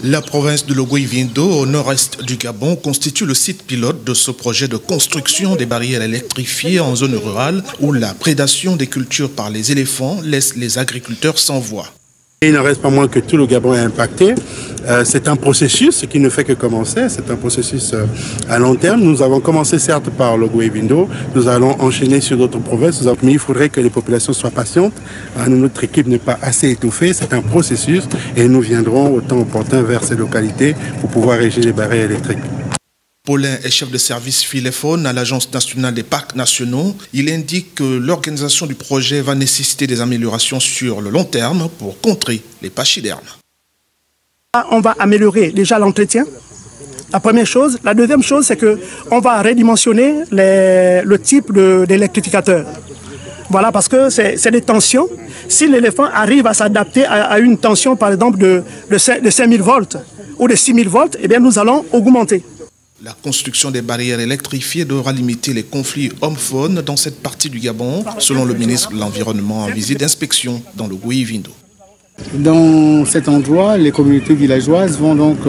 La province de Logoi-Vindo, au nord-est du Gabon, constitue le site pilote de ce projet de construction des barrières électrifiées en zone rurale où la prédation des cultures par les éléphants laisse les agriculteurs sans voix. Il n'en reste pas moins que tout le Gabon est impacté. C'est un processus qui ne fait que commencer. C'est un processus à long terme. Nous avons commencé certes par Logoi-Vindo. Nous allons enchaîner sur d'autres provinces. Mais il faudrait que les populations soient patientes. Notre équipe n'est pas assez étouffée. C'est un processus et nous viendrons au temps opportun vers ces localités pour pouvoir régler les barrières électriques. Paulin est chef de service fil et faune à l'Agence nationale des parcs nationaux. Il indique que l'organisation du projet va nécessiter des améliorations sur le long terme pour contrer les pachydermes. On va améliorer déjà l'entretien. La première chose. La deuxième chose, c'est qu'on va redimensionner le type d'électrificateur. Voilà, parce que c'est des tensions. Si l'éléphant arrive à s'adapter à une tension, par exemple, de 5000 volts ou de 6000 volts, eh bien, nous allons augmenter. La construction des barrières électrifiées devra limiter les conflits hommes-faune dans cette partie du Gabon, selon le ministre de l'Environnement en visite d'inspection dans le Logoi-Vindo. Dans cet endroit, les communautés villageoises vont donc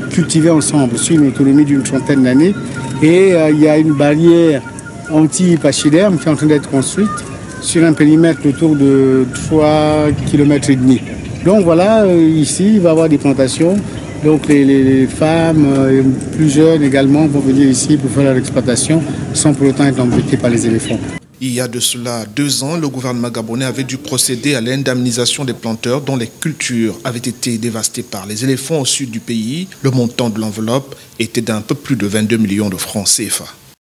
cultiver ensemble sur une autonomie d'une trentaine d'années. Et il y a une barrière anti-pachyderme qui est en train d'être construite sur un périmètre autour de 3,5 km. Donc voilà, ici, il va y avoir des plantations. Donc les femmes plus jeunes également vont venir ici pour faire leur exploitation sans pour autant être embêtées par les éléphants. Il y a de cela 2 ans, le gouvernement gabonais avait dû procéder à l'indemnisation des planteurs dont les cultures avaient été dévastées par les éléphants au sud du pays. Le montant de l'enveloppe était d'un peu plus de 22 millions de francs CFA.